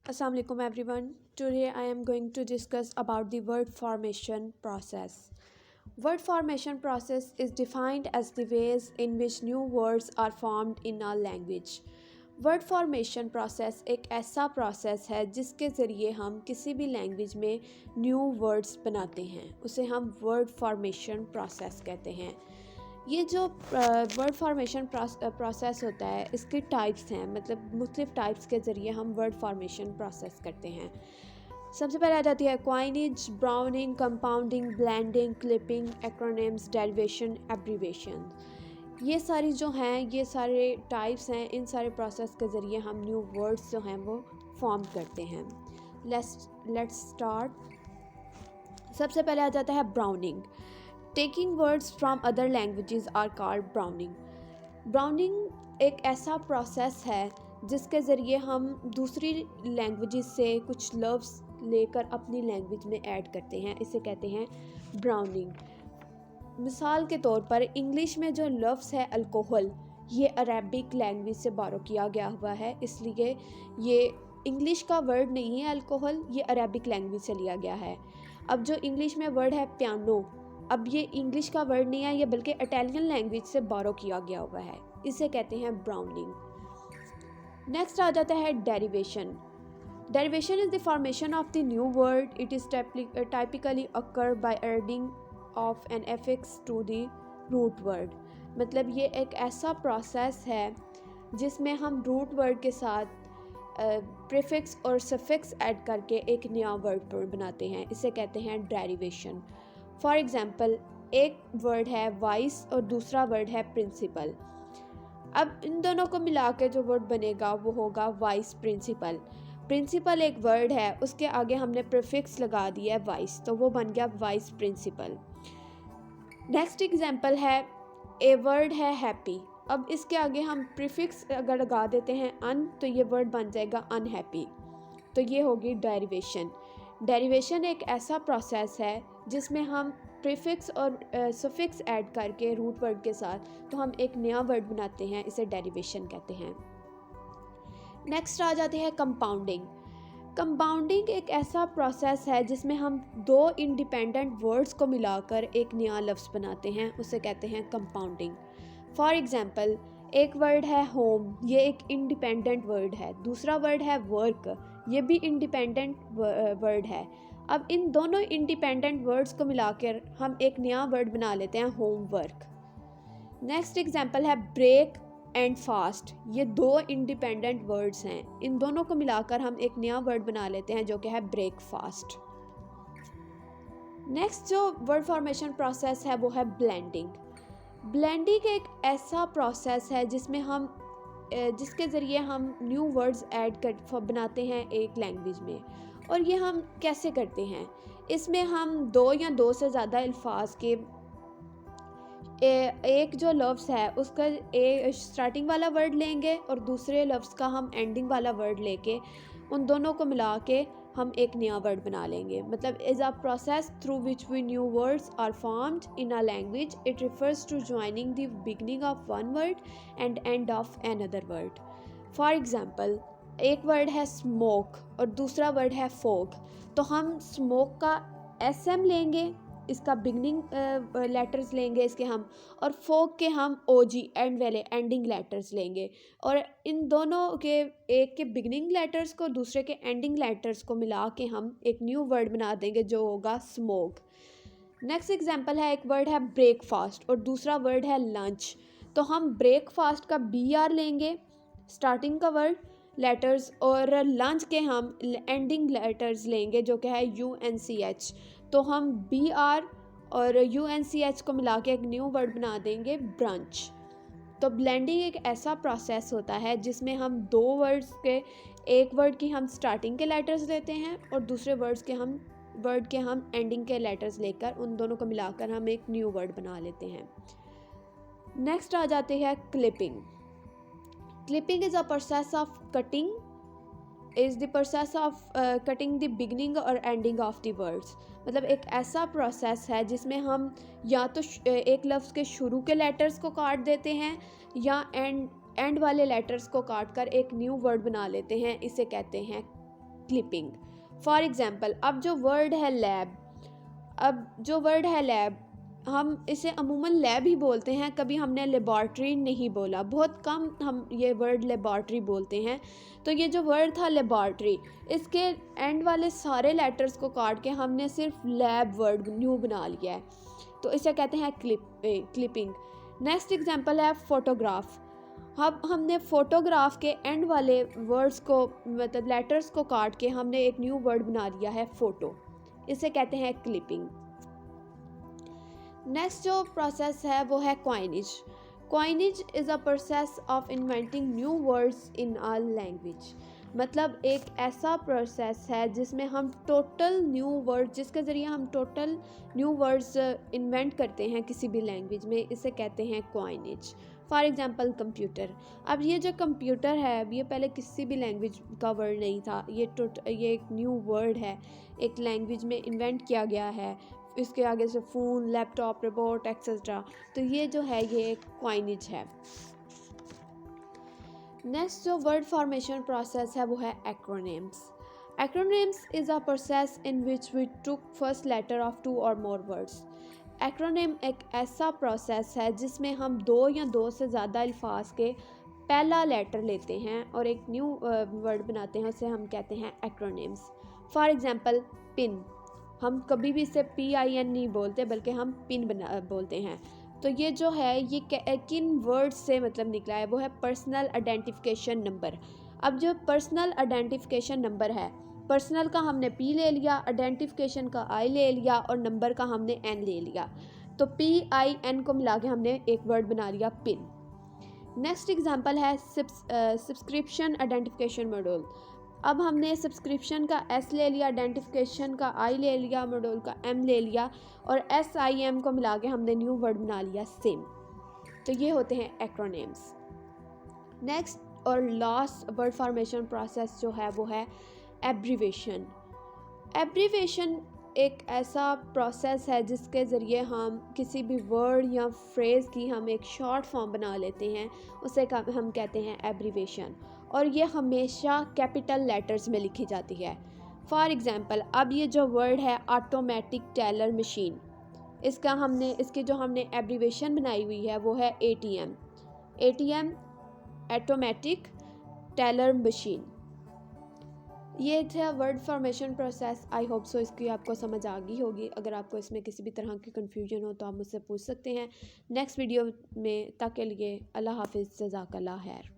Assalamu alaikum everyone. Today I am going to discuss about the word formation process. Word formation process is defined as the ways in which new words are formed in a language. Word formation process एक ऐसा process है जिसके ज़रिए हम किसी भी language में new words बनाते हैं, उसे हम वर्ड फॉर्मेशन प्रोसेस कहते हैं। ये जो वर्ड फॉर्मेशन प्रोसेस होता है, इसके टाइप्स हैं, मतलब मुख्तलिफ टाइप्स के ज़रिए हम वर्ड फॉर्मेशन प्रोसेस करते हैं। सबसे पहले आ जाती है coinage, browning, compounding, blending, clipping, acronyms, derivation, abbreviation. ये सारी जो हैं, ये सारे टाइप्स हैं। इन सारे प्रोसेस के ज़रिए हम न्यू वर्ड्स जो हैं वो फॉर्म करते हैं। Let's start. सबसे पहले आ जाता है borrowing. Taking words from other languages are called borrowing. Borrowing एक ऐसा प्रोसेस है जिसके ज़रिए हम दूसरी लैंग्वेजेस से कुछ लफ्ज़ लेकर अपनी लैंग्वेज में ऐड करते हैं, इसे कहते हैं ब्राउनिंग। मिसाल के तौर पर इंग्लिश में जो लफ्ज़ है अल्कोहल, ये अरेबिक लैंग्वेज से बारो किया गया हुआ है, इसलिए ये इंग्लिश का वर्ड नहीं है अल्कोहल, ये अरेबिक लैंग्वेज से लिया गया है। अब जो इंग्लिश में वर्ड है पियानो, अब ये इंग्लिश का वर्ड नहीं है, ये बल्कि इटालियन लैंग्वेज से बारो किया गया हुआ है, इसे कहते हैं ब्राउनिंग। नेक्स्ट आ जाता है derivation. Derivation is the formation of the new word. It is typically occur by adding of an affix to the root word. मतलब ये एक ऐसा प्रोसेस है जिसमें हम रूट वर्ड के साथ प्रीफिक्स और सफिक्स ऐड करके एक नया वर्ड बनाते हैं, इसे कहते हैं डेरिवेशन। फॉर एग्जांपल, एक वर्ड है वाइस और दूसरा वर्ड है प्रिंसिपल। अब इन दोनों को मिला के जो वर्ड बनेगा वो होगा वाइस प्रिंसिपल। प्रिंसिपल एक वर्ड है, उसके आगे हमने प्रीफिक्स लगा दिया है वाइस, तो वो बन गया वाइस प्रिंसिपल। नेक्स्ट एग्जांपल है, ए वर्ड है हैप्पी। अब इसके आगे हम प्रीफिक्स अगर लगा देते हैं अन, तो ये वर्ड बन जाएगा अनहैप्पी, तो ये होगी डेरिवेशन। डेरिवेशन एक ऐसा प्रोसेस है जिसमें हम प्रीफिक्स और सफिक्स ऐड करके रूट वर्ड के साथ तो हम एक नया वर्ड बनाते हैं, इसे डेरिवेशन कहते हैं। नेक्स्ट आ जाते हैं कंपाउंडिंग। कंपाउंडिंग एक ऐसा प्रोसेस है जिसमें हम दो इंडिपेंडेंट वर्ड्स को मिलाकर एक नया लफ्ज़ बनाते हैं, उसे कहते हैं कंपाउंडिंग। फॉर एग्जांपल, एक वर्ड है होम, ये एक इंडिपेंडेंट वर्ड है। दूसरा वर्ड है वर्क, ये भी इंडिपेंडेंट वर्ड है। अब इन दोनों इंडिपेंडेंट वर्ड्स को मिलाकर हम एक नया वर्ड बना लेते हैं होम वर्क। नेक्स्ट एग्जांपल है ब्रेक एंड फास्ट, ये दो इंडिपेंडेंट वर्ड्स हैं, इन दोनों को मिलाकर हम एक नया वर्ड बना लेते हैं जो कि है ब्रेकफास्ट। नेक्स्ट जो वर्ड फॉर्मेशन प्रोसेस है वो है ब्लेंडिंग। ब्लेंडिंग एक ऐसा प्रोसेस है जिसमें हम जिसके ज़रिए हम न्यू वर्ड्स ऐड कर बनाते हैं एक लैंग्वेज में। और ये हम कैसे करते हैं? इसमें हम दो या दो से ज़्यादा अल्फाज के एक जो लफ्ज़ है उसका स्टार्टिंग वाला वर्ड लेंगे और दूसरे लफ्ज़ का हम एंडिंग वाला वर्ड लेके उन दोनों को मिला के हम एक नया वर्ड बना लेंगे। मतलब is a process through which we new words are formed in a language. It refers to joining the beginning of one word and end of another word. For example, एक वर्ड है smoke और दूसरा word है फोक, तो हम smoke का SM लेंगे, इसका बिगनिंग लेटर्स लेंगे इसके हम, और फोक के हम OG एंड वाले एंडिंग लेटर्स लेंगे, और इन दोनों के एक के बिगनिंग लेटर्स को दूसरे के एंडिंग लेटर्स को मिला के हम एक न्यू वर्ड बना देंगे जो होगा स्मोक। नेक्स्ट एग्जांपल है, एक वर्ड है ब्रेकफास्ट और दूसरा वर्ड है लंच, तो हम ब्रेकफास्ट का BR लेंगे स्टार्टिंग का वर्ड लेटर्स, और लंच के हम एंडिंग लेटर्स लेंगे जो कि है UNCH, तो हम BR और UNCH को मिला के एक न्यू वर्ड बना देंगे ब्रंच। तो ब्लेंडिंग एक ऐसा प्रोसेस होता है जिसमें हम दो वर्ड्स के, एक वर्ड की हम स्टार्टिंग के लेटर्स लेते हैं और दूसरे वर्ड के हम एंडिंग के लेटर्स लेकर उन दोनों को मिलाकर हम एक न्यू वर्ड बना लेते हैं। नेक्स्ट आ जाते हैं clipping. Clipping is a process of cutting cutting the beginning और एंडिंग ऑफ द वर्ड्स। मतलब एक ऐसा प्रोसेस है जिसमें हम या तो एक लफ्ज़ के शुरू के लेटर्स को काट देते हैं या एंड वाले लेटर्स को काट कर एक न्यू वर्ड बना लेते हैं, इसे कहते हैं क्लिपिंग। फॉर एग्ज़ाम्पल, अब जो वर्ड है लैब, हम इसे अमूमन लैब ही बोलते हैं, कभी हमने लेबॉर्ट्री नहीं बोला, बहुत कम हम ये वर्ड लेबॉर्ट्री बोलते हैं। तो ये जो वर्ड था लेबॉर्ट्री, इसके एंड वाले सारे लेटर्स को काट के हमने सिर्फ लैब वर्ड न्यू बना लिया है, तो इसे कहते हैं क्लिपिंग। नेक्स्ट एग्जांपल है फ़ोटोग्राफ। अब हमने फ़ोटोग्राफ के एंड वाले वर्ड्स को, मतलब लेटर्स को काट के हमने एक न्यू वर्ड बना लिया है फ़ोटो, इसे कहते हैं क्लिपिंग। नेक्स्ट जो प्रोसेस है वो है coinage. Coinage is a process of inventing new words in are language. मतलब एक ऐसा प्रोसेस है जिसमें हम टोटल न्यू वर्ड, जिसके ज़रिए हम टोटल न्यू वर्ड्स इन्वेंट करते हैं किसी भी लैंग्वेज में, इसे कहते हैं कॉइनेज। For example computer. अब ये जो कंप्यूटर है, ये पहले किसी भी लैंग्वेज का वर्ड नहीं था, ये एक न्यू वर्ड है, एक लैंग्वेज में इन्वेंट किया गया है। इसके आगे से फ़ोन, लैपटॉप, रोबोट एक्सेट्रा, तो ये जो है ये एक कॉइनेज है। नेक्स्ट जो वर्ड फॉर्मेशन प्रोसेस है वो है acronyms. Acronyms is a process in which we took first letter of 2 और मोर वर्ड्स। एक्रोनिम एक ऐसा प्रोसेस है जिसमें हम 2 या 2 से ज़्यादा अल्फाज के पहला लेटर लेते हैं और एक न्यू वर्ड बनाते हैं, उसे हम कहते हैं एक्रोनिम्स। फॉर एग्ज़ाम्पल पिन, हम कभी भी इसे PIN नहीं बोलते बल्कि हम पिन बोलते हैं। तो ये जो है ये किन वर्ड से मतलब निकला है, वो है पर्सनल आइडेंटिफिकेशन नंबर। अब जो पर्सनल आइडेंटिफिकेशन नंबर है, पर्सनल का हमने P ले लिया, आइडेंटिफिकेशन का I ले लिया और नंबर का हमने N ले लिया, तो PIN को मिला के हमने एक वर्ड बना लिया पिन। नेक्स्ट एग्जांपल है सब्सक्रिप्शन आइडेंटिफिकेशन मॉड्यूल। अब हमने सब्सक्रिप्शन का S ले लिया, आइडेंटिफिकेशन का I ले लिया, मॉड्यूल का M ले लिया और SIM को मिला के हमने न्यू वर्ड बना लिया सिम। तो ये होते हैं एक्रोनिम्स। नेक्स्ट और लास्ट वर्ड फॉर्मेशन प्रोसेस जो है वो है एब्रीवेशन। एब्रीवेशन एक ऐसा प्रोसेस है जिसके ज़रिए हम किसी भी वर्ड या फ्रेज़ की हम एक शॉर्ट फॉर्म बना लेते हैं, उसे हम कहते हैं एब्रीवेशन, और ये हमेशा कैपिटल लेटर्स में लिखी जाती है। फॉर एग्ज़ाम्पल, अब ये जो वर्ड है ऑटोमेटिक टेलर मशीन, इसकी जो हमने एब्रीवेशन बनाई हुई है वो है ATM, ऑटोमेटिक टेलर मशीन। ये था word formation process. I hope so इसकी आपको समझ आ गई होगी। अगर आपको इसमें किसी भी तरह की कन्फ्यूजन हो तो आप मुझसे पूछ सकते हैं नेक्स्ट वीडियो में। तक के लिए अल्लाह हाफिज़, जज़ाकल्लाह खैर।